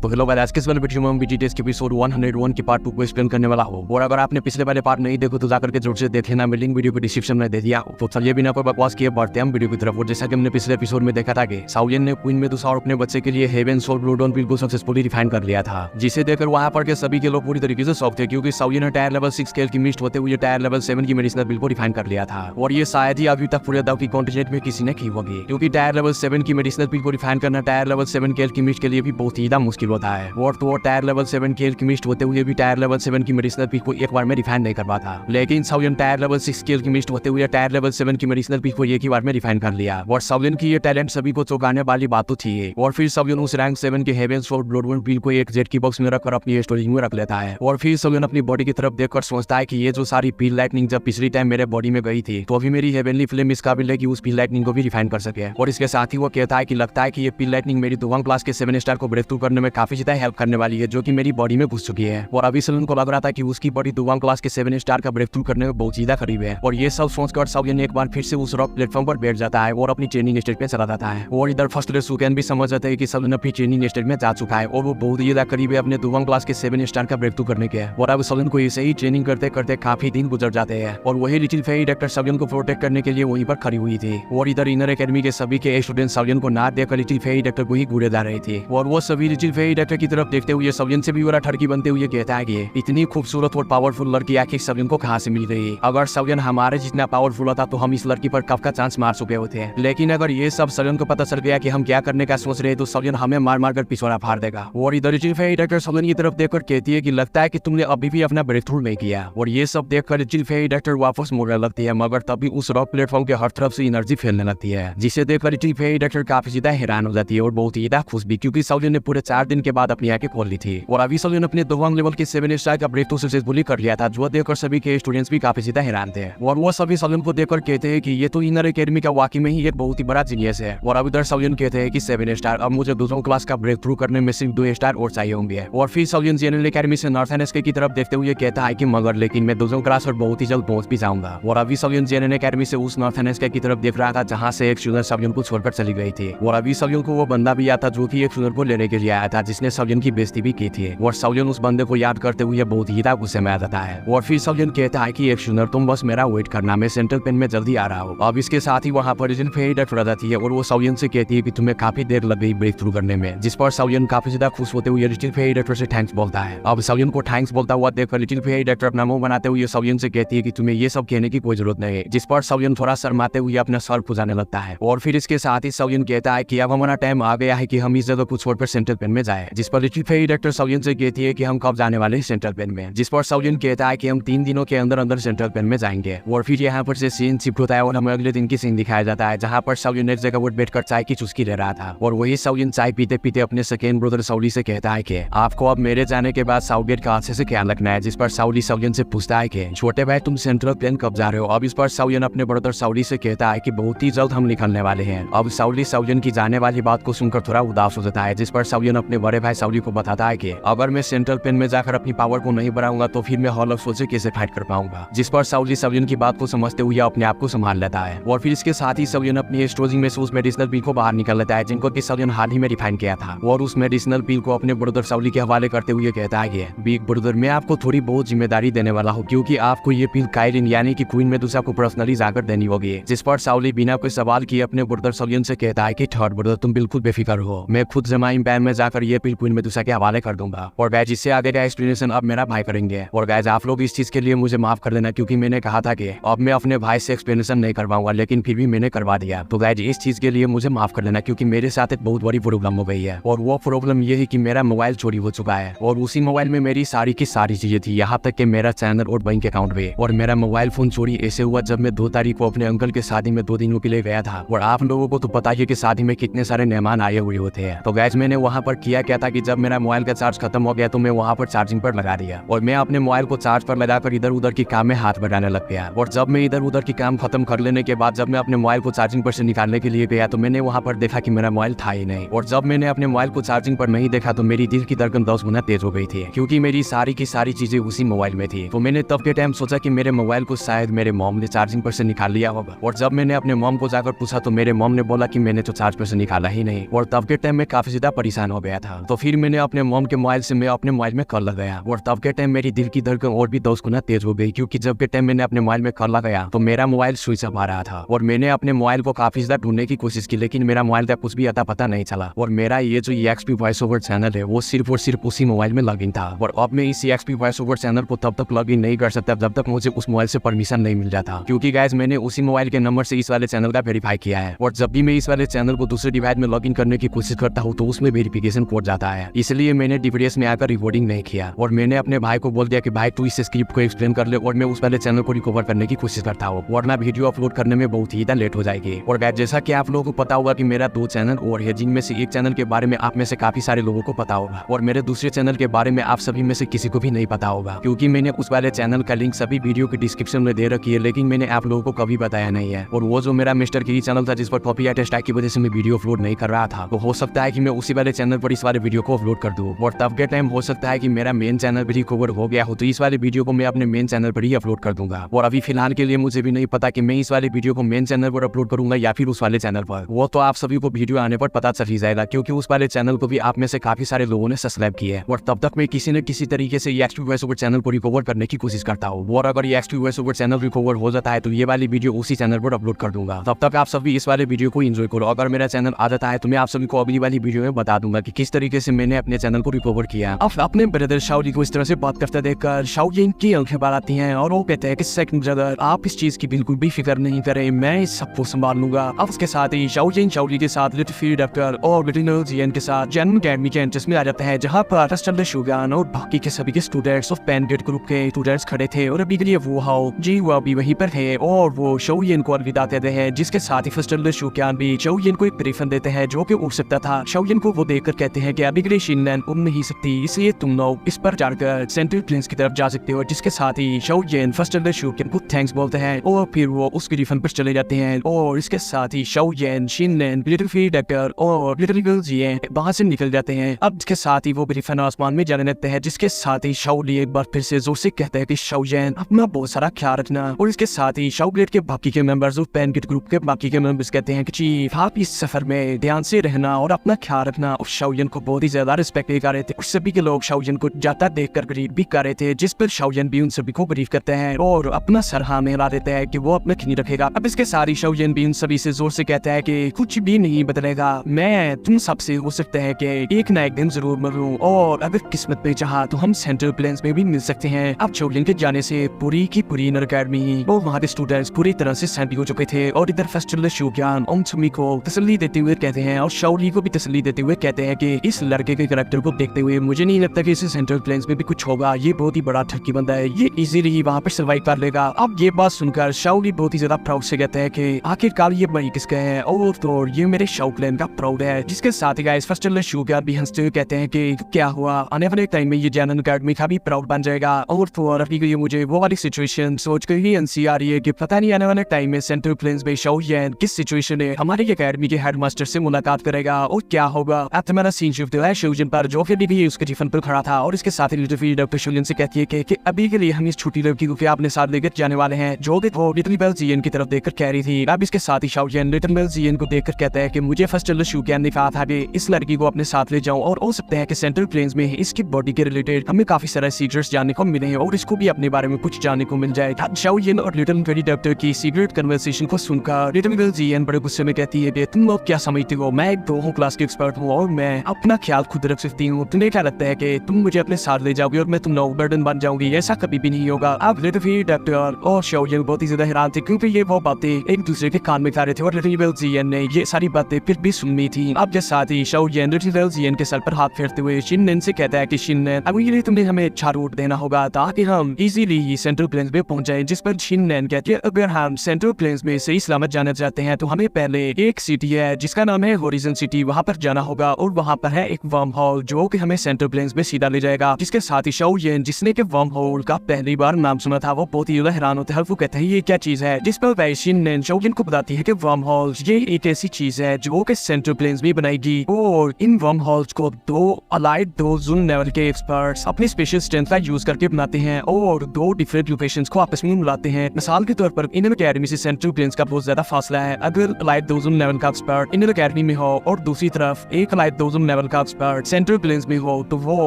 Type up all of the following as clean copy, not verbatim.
तो hello guys, आज के इस वाले वीडियो में हम बीजीटीएस के एपिसोड 101 के पार्ट 2 को एक्सप्लेन करने वाला हूं। और अगर आपने पिछले वाले पार्ट नहीं देखो तो जाकर के जरूर से देख लेना, मैं लिंक वीडियो के डिस्क्रिप्शन में दे दिया। तो चलिए बिना कोई बकवास किए बढ़ते हैं हम वीडियो की तरफ। और जैसा कि हमने पिछले एपिसोड में देखा था कि साउयन ने क्वीन मेडुसा और अपने बच्चे के लिए हेवन सोल ब्लूडॉन पिल को सक्सेसफुली रिफाइन कर लिया था, जिसे देखकर वहां पर के सभी के लोग पूरी तरीके से शॉक थे, क्योंकि साउयन ने टायर लेवल 6 के एल्केमिस्ट होते हुए टायर लेवल 7 की मेडिसिनल पिल को रिफाइन कर लिया था। और ये शायद ही अभी तक पूरे दाव की कॉन्टिनेंट में किसी ने की होगी, क्योंकि टायर लेवल 7 की मेडिसिनल पिल को रिफाइन करना टायर लेवल 7 के एल्केमिस्ट के लिए भी बहुत ही मुश्किल होता है। और तो टायर लेवल 7 के एल्केमिस्ट होते हुए भी टायर लेवल 7 की मेडिसिनल पिल को एक बार में रिफाइन नहीं कर पाता, लेकिन साउयन टायर लेवल 6 के एल्केमिस्ट होते हुए टायर लेवल 7 की मेडिसिनल पिल को एक ही बार में रिफाइन कर लिया। और साउयन की ये टैलेंट सभी को चौंकाने वाली बात तो थी। और फिर साउयन उस रैंक 7 के हेवन सोल ब्लूडॉन पिल को एक जेट की बॉक्स में रखकर अपनी स्टोरेज में रख लेता है। और फिर साउयन अपनी बॉडी की तरफ देखकर सोचता है कि ये जो सारी पिल लाइटनिंग जब पिछली टाइम मेरे बॉडी में गई थी, तो अभी मेरी हेवनली फ्लेम इस काबिल है कि उस पिल लाइटनिंग को भी रिफाइन कर सके। और इसके साथ ही वो कहता है कि लगता है कि ये पिल लाइटनिंग मेरी दुवांग क्लास के 7 स्टार को ब्रेक थ्रू करने में काफी ज्यादा हेल्प करने वाली है, जो कि मेरी बॉडी में घुस चुकी है। और अभी साउयन को लग रहा था कि उसकी बॉडी दुवांग क्लास के 7 स्टार का ब्रेक थ्रू करने में बहुत ज्यादा करीब है। और ये सब सोचकर साउयन एक बार फिर से उस रॉक प्लेटफॉर्म पर बैठ जाता है और अपनी ट्रेनिंग स्टेज में चला जाता है। और इधर फर्स्ट सुकैन भी समझ जाता है कि साउयन अपनी ट्रेनिंग स्टेज में जा चुका है और वो बहुत ज्यादा करीब है अपने दुवांग क्लास के 7 स्टार का ब्रेक थ्रू करने के। और अब साउयन को ऐसे ही ट्रेनिंग करते करते काफी दिन गुजर जाते हैं। और वही लिटिल फेरी डॉक्टर साउयन को प्रोटेक्ट करने के लिए वहीं पर खड़ी हुई थी। और इधर इनर एकेडमी के सभी के स्टूडेंट साउयन को ना देखकर लिटिल फेरी डॉक्टर को ही घूरे जा रहे थे। और वो सभी लिटिल फेरी डॉक्टर की तरफ देखते हुए साउयन से भी बड़ा ठरकी बनते हुए कहता है कि इतनी खूबसूरत और पावरफुल लड़की आखिर साउयन को कहां से मिल गई। अगर साउयन हमारे जितना पावरफुल होता तो हम इस लड़की पर कब का चांस मार चुके होते हैं, लेकिन अगर ये सब साउयन को पता चल गया कि हम क्या करने का सोच रहे हैं तो साउयन हमें मार मार कर पिछोड़ा फाड़ देगा। और इधर लिटिल फेरी डॉक्टर साउयन की तरफ देखकर कहती है कि लगता है कि तुमने अभी भी अपना ब्रेक थ्रू नहीं किया। और ये सब देखकर लिटिल फेरी डॉक्टर वापस मुड़ने लगती है, मगर तभी उस रॉक प्लेटफॉर्म के हर तरफ से एनर्जी फैलने लगती है, जिसे देखकर लिटिल फेरी डॉक्टर काफी ज्यादा हैरान हो जाती है और बहुत ही खुश भी, क्योंकि साउयन ने पूरे 4 दिन के बाद अपनी आंखें खोल ली थी। और अभी साउयन अपने दुवांग लेवल के 7 स्टार का ब्रेक थ्रू सक्सेसफुली कर लिया था, जो देखकर सभी के स्टूडेंट्स भी काफी ज्यादा हैरान थे। और वो सभी साउयन को देखकर कहते हैं कि ये तो इनर एकेडमी का वाकई में ही एक बहुत ही बड़ा जीनियस है। और अब इधर साउयन कहते हैं कि 7 स्टार, अब मुझे दूसरों क्लास का ब्रेक थ्रू करने में सिर्फ 2 स्टार और चाहिए होंगे। और फिर साउयन जनरल एकेडमी से नॉर्थर्न एसके की तरफ देखते हुए कहता है कि मगर लेकिन मैं दूसरों क्लास और बहुत ही जल्द पहुंच भी जाऊंगा। और अभी साउयन जनरल एकेडमी से उस नॉर्थर्न एसके की तरफ देख रहा था जहां से एक स्टूडेंट साउयन को छोड़कर चली गई थी। और अभी साउयन को वो बंदा भी आता जो कि एक स्टूडेंट को लेने के लिए आया था, जिसने साउयन की बेइज्जती भी की थी। और साउयन उस बंदे को याद करते हुए बहुत ही गुस्से में आ जाता है। और फिर साउयन कहता है कि एक स्टूडेंट तुम बस मेरा वेट करना, मैं सेंट्रल पेन में जल्दी आ रहा हूँ। अब इसके साथ ही वहाँ पर लिटिल फेरी डॉक्टर आ जाती है और वो साउयन से कहती है कि तुम्हें काफी देर लग गई ब्रेक थ्रू करने में, जिस पर साउयन काफी ज्यादा खुश होते हुए लिटिल फेरी डॉक्टर से थैंक्स बोलता है। अब साउयन को थैंक्स बोलता हुआ देखकर लिटिल फेरी डॉक्टर अपना मुंह बनाते हुए साउयन से कहती है कि तुम्हें ये सब कहने की कोई जरूरत नहीं है, जिस पर साउयन थोड़ा शर्माते हुए अपना सर फुजाने लगता है। और फिर इसके साथ ही साउयन कहता है कि अब हमारा टाइम आ गया है कि हम इस जगह को छोड़कर सेंट्रल पेन में जाए, जिस पर लिटिल फेरी डॉक्टर साउयन से कहती है कि हम कब जाने वाले हैं सेंट्रल पेन में, जिस पर साउयन कहता है कि हम 3 दिनों के अंदर अंदर सेंट्रल पेन में जाएंगे। और फिर यहाँ पर से सीन शिफ्ट होता है और हमें अगले दिन की सीन दिखाया जाता है, जहाँ पर साउयन एक जगह पर बैठकर चाय की चुस्की ले रहा था। और वही साउयन चाय पीते पीते अपने सेकेंड ब्रदर साउली से कहता है कि आपको अब मेरे जाने के बाद साउगेट का अच्छे से ख्याल रखना है, जिस पर साउली साउयन से पूछता है कि छोटे भाई तुम सेंट्रल प्लेन कब जा रहे हो। अब इस पर साउयन अपने ब्रदर साउली से कहता है कि बहुत ही जल्द हम निकलने वाले हैं। अब साउली साउयन की जाने वाली बात को सुनकर थोड़ा उदास हो जाता है, जिस पर साउयन अपने बड़े भाई साउली को बताता है कि अगर मैं सेंट्रल पेन में जाकर अपनी पावर को नहीं बढ़ाऊंगा तो फिर मैं हॉल ऑफ सोल से कैसे फाइट कर पाऊंगा, जिस पर साउली साउयन की बात को समझते हुए अपने आप को संभाल लेता है। और फिर इसके साथ ही साउयन अपनी स्टोरेज में से उस मेडिसिनल पिल को बाहर निकाल लेता है, जिनको कि साउयन हाल ही में रिफाइन किया था। और उस मेडिसिनल पिल को अपने ब्रदर साउली के हवाले करते हुए कहता है कि बिग ब्रदर मैं आपको थोड़ी बहुत जिम्मेदारी देने वाला हूँ, क्योंकि आपको ये पिल काइलिन यानी कि क्वीन मेडुसा को पर्सनली जाकर देनी होगी। जिस पर साउली बिना कोई सवाल किए अपने ब्रदर साउयन से कहता है कि थर्ड ब्रदर तुम बिल्कुल बेफिक्र हो, मैं खुद जमाइन बैन में जाकर ये पिल क्वीन मेडुसा के हवाले कर दूंगा। और गाइस इससे आगे का एक्सप्लेनेशन अब मेरा भाई करेंगे। और गाइस आप लोग इस चीज के लिए मुझे माफ कर देना, क्योंकि मैंने कहा था कि अब मैं अपने भाई से एक्सप्लेनेशन नहीं करवाऊंगा, लेकिन फिर भी मैंने करवा दिया। तो गाइस इस चीज के लिए मुझे माफ कर देना, क्योंकि मेरे साथ एक बहुत बड़ी प्रॉब्लम हो गई है। और वो प्रॉब्लम ये है कि मेरा मोबाइल चोरी हो चुका है और उसी मोबाइल में मेरी सारी की सारी चीजें थी, यहाँ तक कि मेरा चैनल और बैंक अकाउंट भी। और मेरा मोबाइल फोन चोरी ऐसे हुआ जब मैं 2 तारीख को अपने अंकल के शादी में 2 दिनों के लिए गया था। और आप लोगों को तो पता ही है कि शादी में कितने सारे मेहमान आए हुए होते हैं। तो गाइस मैंने वहाँ पर किया क्या था कि जब मेरा मोबाइल का चार्ज खत्म हो गया तो मैं वहाँ पर चार्जिंग पर लगा दिया और मैं अपने मोबाइल को चार्ज पर लगाकर इधर उधर की काम में हाथ बढ़ाने लग गया। और जब मैं इधर उधर की काम खत्म कर लेने के बाद जब मैं अपने मोबाइल को चार्जिंग पर से निकालने के लिए गया तो मैंने वहाँ पर देखा कि मेरा मोबाइल था ही नहीं। और जब मैंने अपने मोबाइल को चार्जिंग पर नहीं देखा तो मेरी दिल की धड़कन 10 गुना तेज हो गई थी, क्योंकि मेरी सारी की सारी चीजें उसी मोबाइल में थी। तो मैंने तब के टाइम सोचा कि मेरे मोबाइल को शायद मेरे मॉम ने चार्जिंग पर से निकाल लिया होगा। और जब मैंने अपने मॉम को जाकर पूछा तो मेरे मॉम ने बोला कि मैंने तो चार्ज पर से निकाला ही नहीं। और तब के टाइम में काफी ज्यादा परेशान हो गया था। था। तो फिर मैंने अपने मॉम के मोबाइल से मैं अपने मोबाइल में कॉल लगाया और तब के टाइम मेरी दिल की धड़कन और भी 10 गुना तेज हो गई, क्योंकि जब के टाइम मैंने अपने मोबाइल में कॉल लगाया तो मेरा मोबाइल स्विच ऑफ आ रहा था और मैंने अपने मोबाइल को काफी ज्यादा ढूंढने की कोशिश की, लेकिन मेरा मोबाइल का कुछ भी अता पता नहीं चला। और मेरा ये जो EXP वॉइस ओवर चैनल है वो सिर्फ और सिर्फ उसी मोबाइल में लॉगिन था और अब मैं इस EXP वॉइस ओवर चैनल को तब तक लॉगिन नहीं कर सकता जब तक मुझे उस मोबाइल से परमिशन नहीं मिल जाता, क्योंकि गाइस मैंने उसी मोबाइल के नंबर से इस वाले चैनल का वेरीफाई किया है और जब भी मैं इस वाले चैनल को दूसरे डिवाइस में लॉगिन करने की कोशिश करता हूँ तो उसमें वेरिफिकेशन कोड जाता है। इसलिए मैंने DPDS में आकर रिकॉर्डिंग नहीं किया और मैंने अपने भाई को बोल दिया कि भाई तू इस स्क्रिप्ट को एक्सप्लेन कर ले और मैं उस वाले चैनल को रिकवर करने की कोशिश करता हूँ, वरना वीडियो अपलोड करने में बहुत ही ज्यादा लेट हो जाएगी। और गाइस जैसा कि आप लोगों को पता होगा कि मेरा 2 चैनल और है, जिनमें से एक चैनल के बारे में आप में से काफी सारे लोगों को पता होगा और मेरे दूसरे चैनल के बारे में आप सभी में से किसी को भी नहीं पता होगा, क्योंकि मैंने उस वाले चैनल का लिंक सभी वीडियो के डिस्क्रिप्शन में दे रखी है, लेकिन मैंने आप लोगों को कभी बताया नहीं है। और वो जो मेरा मिस्टर की चैनल था जिस पर कॉपीराइट स्ट्राइक की वजह से मैं वीडियो अपलोड नहीं कर रहा था, तो हो सकता है कि मैं उसी वाले चैनल पर इस वाले वीडियो को अपलोड कर दूं और तब के टाइम हो सकता है कि मेरा मेन चैनल भी रिकवर हो गया हो तो इस वाले वीडियो को मैं अपने मेन चैनल पर ही अपलोड कर दूंगा। और अभी फिलहाल के लिए मुझे भी नहीं पता कि मैं इस वाले वीडियो को मेन चैनल पर अपलोड करूंगा या फिर उस वाले चैनल पर, वो तो आप सभी को वीडियो आने पर पता चल ही जाएगा, क्योंकि उस वाले चैनल को भी आप में से काफी सारे लोगों ने सब्सक्राइब किया है। और तब तक मैं किसी न किसी तरीके से EXP वॉइस ओवर चैनल को रिकवर करने की कोशिश करता हूँ और अगर EXP voice over channel recover हो जाता है तो ये वाली वीडियो उसी चैनल पर अपलोड कर दूंगा। तब तक आप सभी इस वाले वीडियो को एंजॉय करो। अगर मेरा चैनल आ जाता है तो मैं आप सभी को अगली वाली वीडियो में बता दूंगा कि किस तरीके से मैंने अपने चैनल को रिकवर किया। अब अपने ब्रदर शाओली को इस तरह से बात करते देखकर शाओलिन की आंखें बाहर आती हैं और वो कहते हैं कि सेकंड ब्रदर आप इस चीज की बिल्कुल भी फिक्र नहीं करें, मैं इस सबको संभाल लूंगा। अब उसके साथ ही शाओलिन शाओली के साथ लिटिल फील्ड डॉक्टर और लिटिल जियन के साथ जन्म अकेडमी के एंट्रेंस में आ जाता है, जहाँ पर फस्टल शुगान और बाकी के सभी के students of pen gate group के स्टूडेंट्स खड़े थे और अभी के लिए वो हाउ जी वो अभी वहीं पर है और वो शाओलिन को अलविदा कहते हैं, जिसके साथ ही फस्टल शुगान भी शाओलिन को एक ब्रीफन देते हैं जो कि उड़ सकता था। शाओलिन को वो देखकर कहते हैं कि अभी के लिए शिनलैन उड़ नहीं सकती, इसलिए तुम लोग इस पर जाकर सेंट्रल प्लेन्स की तरफ जा सकते हो, जिसके साथ ही शाओलिन फस्टल शुगान को थैंक्स बोलते हैं और फिर वो उसके ब्रीफन पर चले जाते हैं। और इसके साथ ही शाओलिन शिनलैन लिटिल फील्ड डॉक्टर और लिटिल जियन वहां से निकल जाते हैं। अब इसके साथ ही वो ब्रीफन आसमान में जाने लगते हैं, जिसके साथ ही शाओली एक बार फिर से जोर से कहते हैं कि शाओलिन अपना बहुत सारा ख्याल रखना। और इसके साथ ही शाओग्रेड के बाकी के members of pen gate group के बाकी के मेंबर्स कहते हैं कि चीफ आप इस सफर में ध्यान से रहना और अपना ख्याल रखना। और शाओलिन को बहुत ही ज्यादा रिस्पेक्ट कर रहे थे और सभी के लोग शाओलिन को जाता देखकर ग्रीट भी कर रहे थे, जिस पर शाओलिन भी उन सभी को ब्रीफ करते हैं और अपना सर हाँ में हिला देते हैं कि वो अपना खिनी रखेगा। अब इसके साथ ही शाओलिन भी उन सभी से जोर से कहता है कि कुछ भी नहीं बदलेगा, मैं तुम सबसे हो सकता है कि एक ना एक दिन जरूर मरूं और अगर किस्मत में चाहा तो हम सेंट्रल प्लेन्स में भी मिल सकते हैं। अब शाओलिन के जाने से पूरी की पूरी नर अकेडमी और वहाँ के स्टूडेंट्स पूरी तरह से सैंडी हो चुके थे और इधर फस्टल शुगान ओमसुमी को तसल्ली देते हुए कहते हैं और शाओली को भी तसल्ली देते हुए कहते हैं कि इस लड़के के कैरेक्टर को देखते हुए मुझे नहीं लगता कि इसे सेंट्रल प्लेन्स में भी कुछ होगा, ये बहुत ही बड़ा ठगी बंदा है, ये इजीली ही वहाँ पर सर्वाइव कर लेगा। अब ये बात सुनकर शाओली बहुत ही ज्यादा प्राउड से कहते हैं कि आखिरकार ये भाई किसका है और तो ये मेरे शाओ क्लैन का प्राउड है। जिसके साथ ही गाइस फस्टल शुगान भी हंसते हुए कहते हैं कि क्या हुआ, आने वाले टाइम में ये जैनन अकेडमी का भी प्राउड बन जाएगा। और तो और अभी ये मुझे वो वाली सिचुएशन सोच कर ही हंसी आ रही है कि पता नहीं आने वाले टाइम में सेंट्रल प्लेन्स में शाओलिन किस सिचुएशन है हमारे अकेडमी के हेडमास्टर से मुलाकात करेगा और क्या होगा। अब मेरा सीन शिफ्ट है शाओलिन पर जो फिर भी उसके टिफिन पर खड़ा था और इसके साथ ही लिटिल फील्ड डॉक्टर शाओलिन से कहती है कि अभी के लिए हम इस छोटी लड़की को अपने साथ लेकर जाने वाले हैं, जो कि वो लिटिल बेल जियन की तरफ देखकर कह रही थी। अब इसके साथ ही शाओलिन लिटिल बेल जियन को देखकर कहता है कि मुझे फस्टल शुगान ने कहा था कि इस लड़की को अपने साथ ले जाऊं और हो सकता है कि सेंट्रल प्लेन्स में इसकी बॉडी के रिलेटेड हमें काफी सारे सीक्रेट्स जानने को मिले हैं और इसको भी अपने बारे में कुछ जानने को मिल जाए। शाओलिन और लिटिल बेल डॉक्टर की सीक्रेट कन्वर्सेशन को सुनकर लिटिल बेल जियन बड़े गुस्से में कहती है कि तुम लोग क्या समझते हो, मैं एक 2 क्लास के एक्सपर्ट हूँ और मैं अपना ख्याल खुद रख सकती हूँ, तुम्हें क्या लगता है कि तुम मुझे अपने साथ ले जाओगे और मैं तुम लोग बर्डन बन जाऊंगी, ऐसा कभी भी नहीं होगा। अब लिटिल बेल डॉक्टर और शाओलिन बहुत ही ज्यादा हैरान थे क्योंकि ये वो बातें एक दूसरे के कान में खा रहे थे और लिटिल बेल जियन ने ये सारी बातें फिर भी सुननी थी। अब के साथ ही शाओलिन लिटिल बेल जियन के सर पर हाथ फेरते हुए शिनलैन से कहता है कि शिनलैन अभी के लिए तुम्हें हमें अच्छा रूट देना होगा ताकि हम इजीली सेंट्रल प्लेन्स में पहुंच जाए। जिस पर शिनलैन कहती है अगर हम सेंट्रल प्लेन्स में सही सलामत जाना चाहते हैं तो हमें पहले एक सिटी है जिसका नाम है होरिजन सिटी, वहां पर जाना होगा और वहां पर है एक वर्म होल जो कि हमें सेंट्रल प्लेन्स में सीधा ले जाएगा। जिसके साथ ही शाओलिन जिसने के वर्म होल का पहली बार नाम सुना था वो बहुत ही हैरान होता है, वो कहता है ये क्या चीज है। जिस पर शिनलैन शाओलिन को बताती है कि वर्म होल ये एक ऐसी चीज है जो कि सेंट्रल प्लेन्स में बनाएगी और इन वर्म होल्स को 2 जोन लेवल के एक्सपर्ट्स अपनी स्पेशल स्ट्रेंथ का यूज करके बनाते हैं और 2 डिफरेंट लोकेशंस को आपस में मिलाते हैं। मिसाल के तौर पर इंडियन अकेडमी से सेंट्रल प्लेन्स का बहुत ज्यादा फासला है, अगर अलाइड 2 जोन लेवल का एक्सपर्ट इंडियन अकेडमी में हो और दूसरी तरफ एक अलाइड 2 जोन लेवल का एक्सपर्ट सेंट्रल प्लेन्स में हो तो वो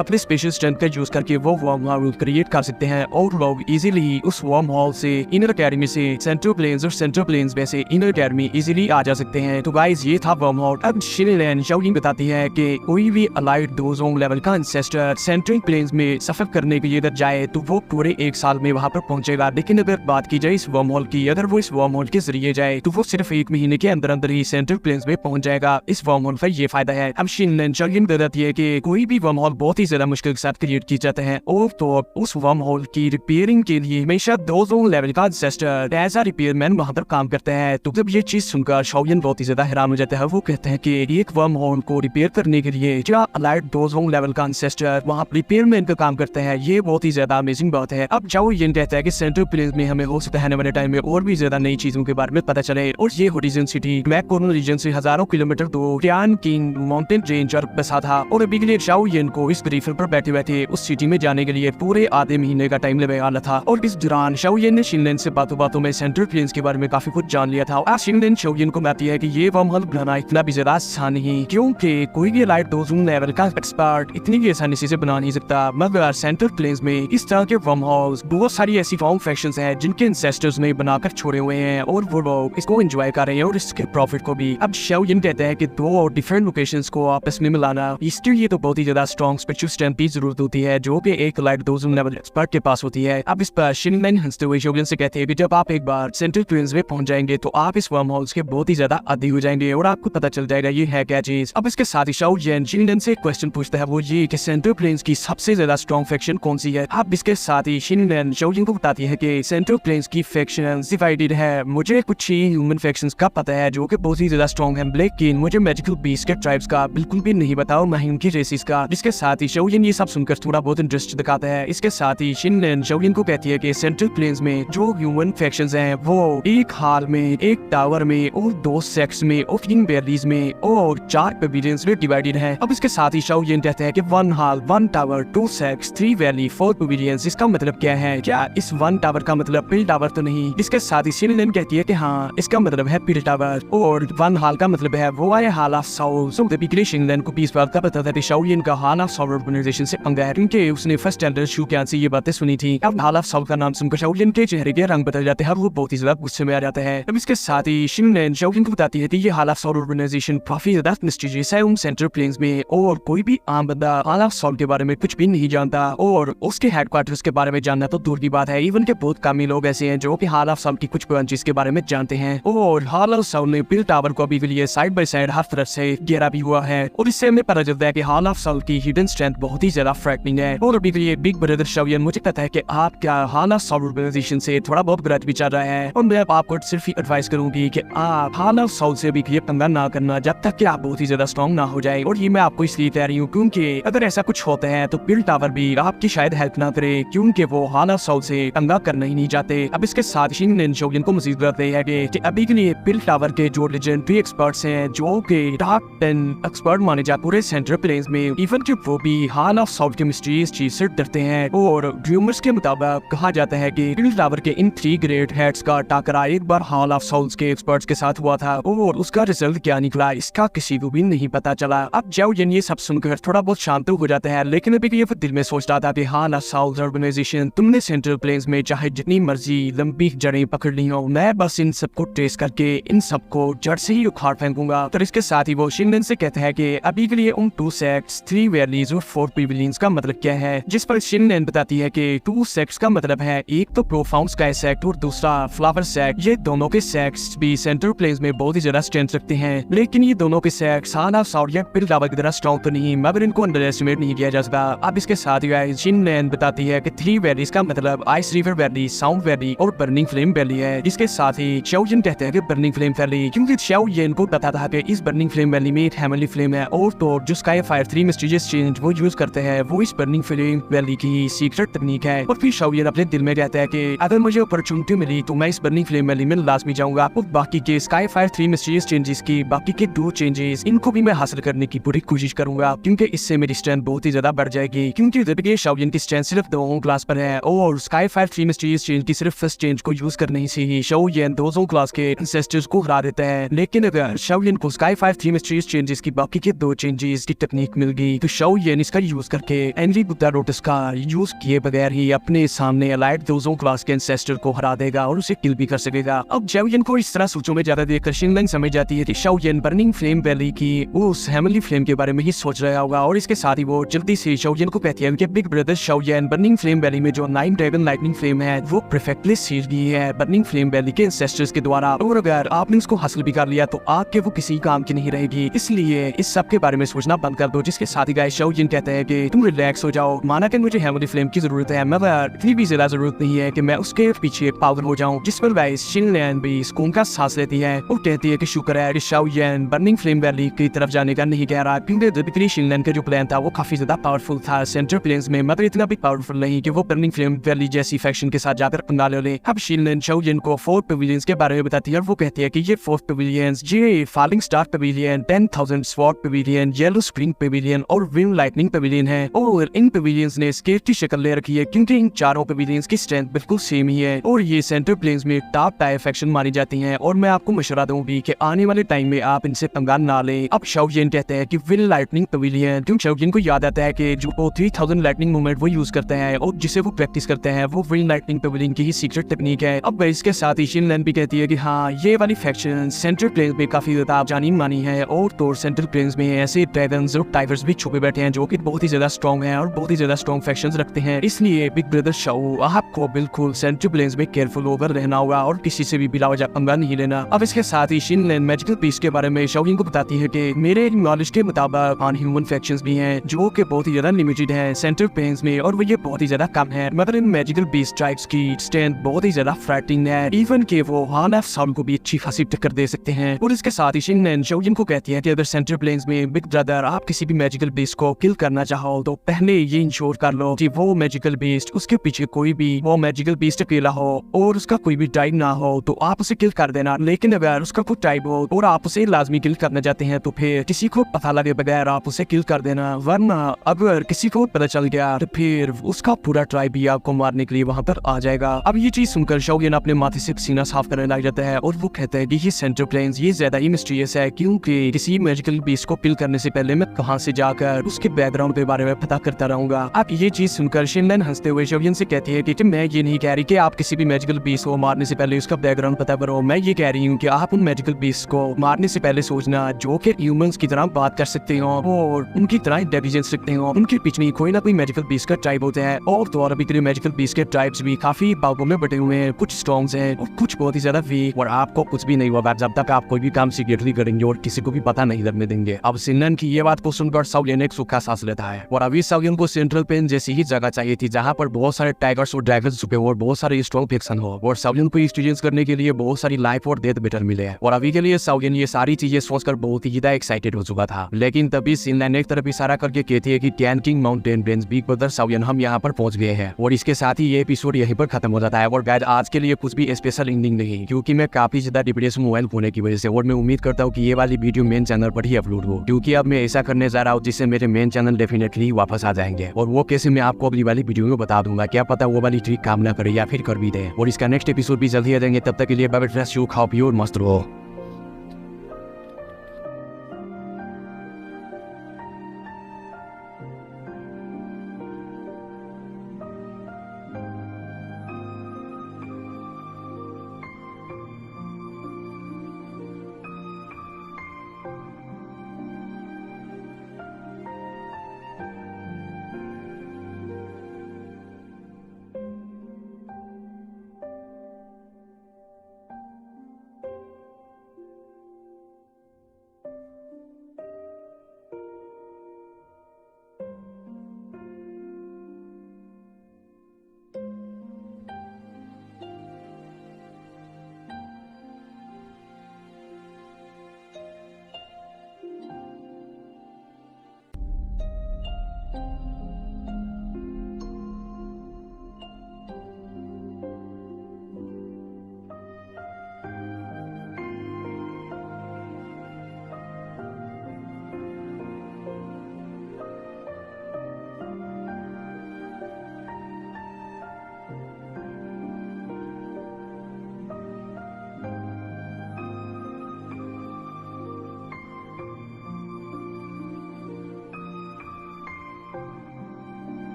अपने स्पेशल स्ट्रेंथ का यूज करके वो वर्म होल क्रिएट कर सकते हैं और लोग इजीली उस वर्म होल से इनर अकेडमी से सेंट्रल प्लेन्स और सेंट्रल प्लेन्स में से इनर अकेडमी इजीली आ जा सकते हैं। तो गाइस ये था वर्म होल। अब शिनलैंड शाओलिन बताती है कि कोई भी अलाइड डोजोंग लेवल का एंसेस्टर सेंट्रल प्लेन्स में सफर करने के लिए अगर जाए तो वो पूरे 1 साल में वहां पर पहुंचेगा। लेकिन अगर बात की जाए इस वर्म होल की, अगर वो इस वर्म होल के जरिए जाए तो वो सिर्फ 1 महीने के अंदर अंदर ही सेंट्रल प्लेन्स में पहुंच जाएगा। इस वर्म होल का ये फायदा है। अब शिनलैंड शाओलिन बताती है कि कोई भी वर्म होल बहुत ही ज्यादा मुश्किल के साथ क्रिएट की जाते हैं और तो उस वर्म होल की रिपेयरिंग के लिए हमेशा डोजोंग लेवल का एंसेस्टर एज अ रिपेयरमैन वहां पर काम करते हैं। तो जब ये चीज सुनकर शाओलिन बहुत ही ज्यादा हैरान हो जाता है। वो कहते हैं कि एक वर्म होल को रिपेयर करने के लिए क्या अलाइड डोजोंग लेवल का एंसेस्टर वहां रिपेयरमैन का काम करते हैं, ये बहुत ही ज्यादा अमेजिंग बात है। अब जाओ ये कहता है कि सेंट्रल प्लेन्स में हमें हो सकता है आने वाले टाइम में और भी ज्यादा नई चीजों के बारे में पता चले और ये होरिजन सिटी मैककोर्न रीजन से हजारों किलोमीटर दूर टियान किंग माउंटेन रेंज पर बसा था और अभी के लिए शाओ येन को इस ब्रीफर पर बैठे बैठे उस सिटी में जाने के लिए पूरे आधे महीने का टाइम लगे वाला था। और इस दौरान शाओ येन ने शिनलैंड से बातों बातों में सेंट्रल प्लेन्स के बारे में काफी कुछ जान लिया था। आज शिनलैंड शाओ येन को बताती है कि ये वर्म होल बनाना इतना भी ज्यादा आसान नहीं, क्योंकि कोई भी अलाइड डोजोंग लेवल का एक्सपर्ट इतनी आसानी से बना नहीं सकता। मगर सेंट्रल प्लेन्स में इस तरह के वर्म होल्स बहुत सारी ऐसी फॉर्म फैक्शंस हैं जिनके एंसेस्टर्स ने बनाकर छोड़े हुए हैं और वो लोग इसको एंजॉय कर रहे हैं और इसके प्रॉफिट को भी। अब शाओ येन कहते हैं कि 2 डिफरेंट लोकेशंस को आपस में मिलाना इसके लिए तो बहुत ही ज्यादा स्ट्रॉन्ग स्पेशल स्ट्रेंथ की जरूरत होती है जो कि एक अलाइड डोजोंग लेवल एक्सपर्ट के पास होती है। अब इस पर शिनलैंड हंसते हुए शाओ येन से कहते हैं कि जब आप एक बार सेंट्रल प्लेन्स में पहुंच जाएंगे तो आप इस वर्म होल्स के बहुत ही ज्यादा आदी हो जाएंगे और आपको पता चल जाएगा ये है क्या चीज। अब इसके साथ ही शाओ येन शिनलैंड से एक क्वेश्चन पूछता है, वो ये कि सेंट्रल प्लेन्स की सबसे ज्यादा स्ट्रॉन्ग फैक्शन कौन सी है। अब इसके साथ ही शिनलैंड शाओ येन को बताती है कि सेंट्रल प्लेन्स की फैक्शन डिवाइडेड है। मुझे कुछ ही ह्यूमन फैक्शंस का पता है जो कि बहुत ही ज्यादा स्ट्रॉन्ग है, लेकिन मुझे मैजिकल बीस्ट के ट्राइब्स का बिल्कुल भी नहीं बताओ, ना ही उनकी रेसिस का। इसके साथ ही शाओ येन ये सब सुनकर थोड़ा बहुत इंटरेस्ट दिखाता है। इसके साथ ही शिनलैंड शाओ येन को कहती है कि सेंट्रल प्लेन्स में जो ह्यूमन फैक्शंस हैं वो एक हाल में, एक टावर में और 2 सेक्ट्स में और 3 वैलीज में और 4 पेविलियंस में डिवाइडेड है। अब इसके साथ ही शाओ येन कहते हैं कि 1 हाल, 1 टावर, 2 सेक्ट्स, 3 वैली, 4 पेविलियंस, इसका मतलब क्या है? क्या इस 1 टावर का मतलब पिल टावर तो नहीं? इसके साथ ही शिनलैंड कहती है कि हाँ, इसका मतलब है पिल टावर और 1 हाल का मतलब है वो आए हाल ऑफ सोल। सो द शिनलैंड को इस बात का पता था कि शाओ येन का हाल ऑफ सोल ऑर्गेनाइजेशन से पंगा है, क्योंकि उसने first Elder shoe can say ये बातें सुनी थी। अब हाल ऑफ सोल का नाम सुनकर शाओ येन के चेहरे के रंग बदल जाते हैं और वो बहुत ही ज्यादा गुस्से में आ जाता है। अब इसके साथ ही शिनलैंड शाओ येन को बताती है कि ये हाल ऑफ सोल ऑर्गेनाइजेशन काफी ज्यादा मिस्टीरियस है उन सेंट्रल प्लेन्स में और कोई भी आम बंदा हाल ऑफ सोल के बारे में कुछ भी नहीं जानता और उसके हेडक्वार्टर्स के बारे में जानना तो दूर की बात है। इवन के बहुत कम ही लोग ऐसे हैं जो कि हाल ऑफ सोल की कुछ ब्रांचेस के बारे में जानते हैं और हाल ऑफ सोल ने पिल टावर को अभी के लिए साइड बाय साइड हर तरफ से घेरा भी हुआ है और इससे हमें पता चलता है कि हाल ऑफ सोल की हिडन स्ट्रेंथ बहुत ही ज्यादा फ्रैक्टिंग है। और अभी के लिए बिग ब्रदर शाओ येन, मुझे पता है कि आप क्या हाल ऑफ सोल ऑर्गेनाइजेशन से थोड़ा बहुत ग्रज भी चल रहा है और मैं आपको सिर्फ एडवाइस करूंगी कि आप हाल ऑफ सोल से भी ये पंगा ना करना जब तक कि आप बहुत ही ज्यादा स्ट्रॉन्ग ना हो जाए। और ये मैं आपको इसलिए कह रही हूँ क्योंकि अगर ऐसा कुछ होता है तो पिल टावर भी आपकी शायद हेल्प ना करे, क्योंकि वो हाल ऑफ सोल से पंगा करना ही नहीं चाहते। अब इसके साथ शिनलैंड शाओ येन को मजीद बताते हैं कि अभी के लिए पिल टावर के जो लेजेंडरी एक्सपर्ट्स हैं जो कि टॉप 10 एक्सपर्ट माने जाते पूरे सेंट्रल प्लेन्स में, इवन कि वो भी हाल ऑफ सोल के मिस्टीरियस चीज से डरते हैं। और रूमर्स के मुताबिक कहा जाता है कि पिल टावर के इन 3 ग्रेट हेड्स का टकरा एक बार हाल ऑफ सोल्स के एक्सपर्ट्स के साथ हुआ था और उसका रिजल्ट क्या निकला इसका किसी को भी नहीं पता चला। अब शाओ येन ये सब सुनकर थोड़ा बहुत शांत हो जाता है, लेकिन अभी ये दिल में सोच रहा था कि हाल ऑफ सोल्स ऑर्गेनाइजेशन, तुमने सेंट्रल प्लेन्स में चाहे जितनी मर्जी लंबी जड़ें पकड़ ली हो, मैं बस इन सबको ट्रेस करके इन सबको जड़ से ही उखाड़ फेंकूंगा। तो इसके साथ ही वो शिनलैंड से कहते हैं कि अभी के लिए उन 2 सेक्ट्स, 3 वैलीज और 4 पेविलियंस का मतलब क्या है, जिस पर शिनलैंड बताती है कि 2 सेक्ट्स का मतलब है एक तो प्रोफाउंड स्काई सेक्ट और दूसरा फ्लावर सेक्ट। ये दोनों के सेक्ट्स भी सेंट्रल प्लेन्स में बहुत ही ज्यादा स्ट्रेंथ रखते हैं, लेकिन ये दोनों के सेक्ट्स हाल ऑफ सोल या पिल टावर की तरह स्ट्रॉन्ग तो नहीं, मगर इनको अंडर एस्टिमेट नहीं किया जा सकता। अब इसके साथ ही शिनलैंड बताती है कि 3 वैलीज का मतलब ice river valley, sound valley और बर्निंग फ्लेम वैली है। इसके साथ ही शाओ येन कहते हैं कि बर्निंग फ्लेम वैली, क्योंकि शाओ येन को पता था कि इस बर्निंग फ्लेम वैली में एक हेवनली फ्लेम है और तो जो स्काई फायर 3 मिस्टीरियस चेंज वो यूज करते हैं वो इस बर्निंग फ्लेम वैली की सीक्रेट तकनीक है। और फिर शाओ येन अपने दिल में कहता है कि अगर मुझे अपॉर्चुनिटी मिली तो मैं इस बर्निंग फ्लेम वैली में लाजमी जाऊंगा और बाकी के स्काई फायर 3 मिस्टीरियस चेंजेस की बाकी के 2 चेंजेस इनको भी मैं हासिल करने की पूरी कोशिश करूंगा, क्योंकि इससे मेरी स्ट्रेंथ बहुत ही ज्यादा बढ़ जाएगी। क्योंकि जबकि शाओ येन की स्ट्रेंथ सिर्फ 2 क्लास पर है और स्काई फायर 3 मिस्टीरियस चेंज की सिर्फ फर्स्ट चेंज को यूज करने से ही शाओ येन 2 क्लास के एंसेस्टर्स को हरा देता है। लेकिन अगर शाओ येन को स्काई फायर 3 मिस्टीरियस चेंजेस की बाकी के दो चेंजेस की टेक्निक मिल गई तो शाओ येन इसका यूज करके एनरी बुद्धा लोटस का यूज किए बगैर ही अपने सामने अलाइड दोजों क्लास के एंसेस्टर को हरा देगा और उसे किल भी कर सकेगा। अब शाओ येन को इस तरह सोचों में ज्यादा देखकर शिनलैंग समझ जाती है कि शाओ येन बर्निंग फ्लेम वैली की उस हेमनली फ्लेम के बारे में ही सोच रहा होगा और इसके साथ ही वो जल्दी से शाओ येन को कहती है कि बिग ब्रदर शाओ येन बर्निंग फ्लेम वैली में जो 9 ड्रैगन लाइटनिंग फ्लेम है वो परफेक्टली सील गई है बर्निंग फ्लेम वैली के एंसेस्टर्स के द्वारा, और अगर आपने उसको हासिल भी कर लिया तो आपके वो किसी काम की नहीं रहेगी, इसलिए इस सब के बारे में सोचना बंद कर दो। जिसके साथ ही गाइस शाओ येन कहते हैं कि तुम रिलैक्स हो जाओ, माना कि मुझे हेमनली फ्लेम की जरूरत है मगर इतनी भी ज्यादा जरूरत नहीं है कि मैं उसके पीछे पागल हो जाऊं। जिस पर गाइस शिनलैंग भी सुकून का सांस लेती है और कहती है कि शुक्र है कि शाओ येन बर्निंग फ्लेम वैली की तरफ जाने का नहीं कह रहा, क्योंकि बेसिकली शिनलैंग का जो प्लान था वो काफी ज्यादा पावरफुल था सेंट्रल प्लेन्स में, मगर इतना भी पावरफुल नहीं कि वो बर्निंग फ्लेम वैली जैसी फैक्शन के साथ जाकर पंगा ले ले। अब शिनलैंग शाओ येन को 4 पेविलियंस के बारे में बताती है और वो कहती है कि ये 4 पेविलियंस, ये falling star Pavilion, 10,000 sword Pavilion, yellow spring Pavilion और विंड लाइटनिंग पेविलियन है, और इन पेविलियंस ने स्केट की शक्ल ले रखी है क्योंकि इन चारों पेविलियंस की स्ट्रेंथ बिल्कुल सेम ही है और ये सेंट्रल प्लेन्स में टॉप टायर फैक्शन मानी जाती हैं। और मैं आपको मशवरा दूंगी कि आने वाले टाइम में आप इनसे पंगा ना लें। अब शाओ येन कहते हैं कि विंड लाइटनिंग पेविलियन, क्योंकि शाओ येन को याद आता है कि जो 3000 लाइटनिंग मूवमेंट वो यूज करते हैं और जिसे वो प्रैक्टिस करते हैं वो विंड लाइटनिंग पेविलियन की ही सीक्रेट टेक्निक है। अब इसके साथ ही शिनलैंग भी कहती है कि हाँ ये वाली फैक्शन सेंट्रल प्लेन्स में काफी ज्यादा जानी मानी है और तो सेंट्रल प्लेन्स में ऐसे ड्रैगन्स और टाइगर्स भी छुपे बैठे हैं जो कि बहुत ही ज्यादा स्ट्रॉन्ग हैं और बहुत ही ज्यादा स्ट्रॉन्ग फैक्शंस रखते हैं, इसलिए बिग ब्रदर शाओ आपको बिल्कुल सेंट्रल प्लेन्स में केयरफुल होकर रहना होगा और किसी से भी बिला वजह पंगा नहीं लेना। अब इसके साथ ही शिनलैंग मैजिकल पीस के बारे में शाओ येन को बताती है कि मेरे नॉलेज के मुताबिक नॉन ह्यूमन फैक्शंस भी हैं जो कि बहुत ही ज्यादा लिमिटेड हैं सेंट्रल प्लेन्स में और वो ये बहुत ही ज्यादा कम है, मगर इन मैजिकल बीस्ट टाइप्स की स्ट्रेंथ बहुत ही ज्यादा फ्रैटिंग है, इवन के वो हान एफ साउंड को भी अच्छी खासी टक्कर दे सकते हैं। और इसके साथ ही शिनलैंग शाओ येन को कहती है कि अगर सेंट्रल प्लेन्स में बिग ब्रदर आप किसी भी मैजिकल बीस्ट को किल करना चाहो तो पहले ये इंश्योर कर लो कि वो मैजिकल बीस्ट उसके पीछे कोई भी वो मैजिकल बीस्ट अकेला हो और उसका कोई भी टाइप ना हो तो आप उसे किल कर देना, लेकिन अगर उसका कोई टाइप हो और आप उसे लाजमी किल करना चाहते हैं तो फिर किसी को पता लगे बगैर आप उसे किल कर देना, वरना अगर किसी को पता चल गया तो फिर उसका पूरा ट्राइब भी आपको मारने के लिए वहाँ पर आ जाएगा। अब ये चीज सुनकर शाओ येन अपने माथे से पसीना साफ करने लग जाता है और वो कहता है कि ये सेंट्रल प्लेन्स ये ज्यादा ही मिस्टीरियस है, क्योंकि किसी मैजिकल बीस्ट को किल करने से पहले मैं कहां से जाकर उसके बैकग्राउंड के बारे में पता करता रहूंगा। अब ये चीज सुनकर शिनलैंग हंसते हुए शाओ येन से कहती है कि मैं ये नहीं कह रही कि आप किसी भी मैजिकल बीस्ट को मारने से पहले उसका बैकग्राउंड पता करो, मैं ये कह रही हूँ कि आप उन मैजिकल बीस्ट को मारने से पहले सोचना जो कि ह्यूमंस की तरह बात कर सकते हो और उनकी तरह इंटेलिजेंस रखते हो, उनके पीछे कोई ना कोई मैजिकल बीस्ट का ट्राइब होता है और तो और अभी के मैजिकल बीस्ट के ट्राइब्स भी काफी भागों में बटे हुए हैं, कुछ स्ट्रॉन्ग हैं और कुछ बहुत ही ज्यादा वीक, और आपको कुछ भी नहीं होगा जब तक आप कोई भी काम सीक्रेटली करेंगे और किसी को भी पता नहीं लगने देंगे। अब शिनलैंग की ये बात को सुनकर शाओ येन एक सूखा सांस लेता है और अभी शाओ येन को सेंट्रल प्लेन जैसी ही जगह चाहिए थी जहाँ पर बहुत सारे टाइगर्स और ड्रैगन्स छुपे हो और बहुत सारे स्ट्रॉन्ग फिक्शन हो और शाओ येन को एक्सपीरियंस करने के लिए बहुत सारी लाइफ और डेथ बेटर मिले हैं। और अभी के लिए शाओ येन ये सारी चीजें सोचकर बहुत ही ज्यादा एक्साइटेड हो चुका था, लेकिन तभी शिनलैंग एक तरफ इशारा करके कहती है कि Tan King mountain range big brother Shao Yen हम यहाँ पर पहुंच गए हैं। और इसके साथ ही ये एपिसोड यहीं पर खत्म हो जाता है और गाइस आज के लिए कुछ भी स्पेशल एंडिंग नहीं, क्योंकि मैं काफी ज्यादा डिप्रेशन मोबाइल होने की वजह से, और मैं उम्मीद करता हूँ कि ये वाली वीडियो मेन चैनल पर ही अपलोड हो, क्योंकि अब मैं ऐसा करने जा रहा हूँ जिससे मेरे मेन चैनल डेफिनेटली वापस आ जाएंगे और वो कैसे मैं आपको अगली वाली वीडियो में बता दूंगा, क्या पता वो वाली ट्रिक काम ना करे या फिर कर भी दे। और इसका नेक्स्ट एपिसोड भी जल्दी आ जाएंगे, तब तक के लिए बाय बाय, फ्रेश खाओ पियो और मस्त रहो।